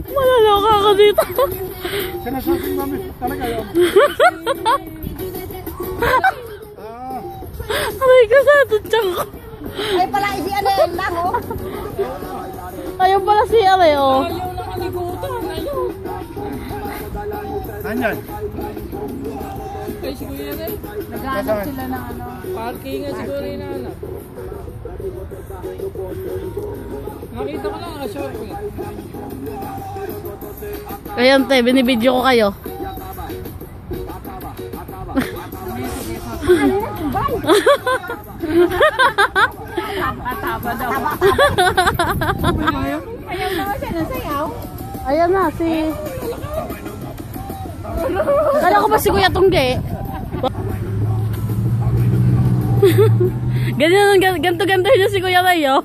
Malaloka ako dito. Sinasabi namin talaga yun. Aray ka sa tutsang ko. Ay pala, isi ano yan lang, oh. Ayun pala si Aray, oh. Nanyan. Ay, siguro yan eh. Naghanap sila ng ano. Parking nga siguro yun na anak. Nakita ko lang ang short eh. Ayan, te, binibidyo ko kayo. Taba daw. Ayaw naman siya ng sayaw. Ayan na, si... Kala ko ba si Kuya Tungge? Ganito-ganto yun si Kuya Mayo.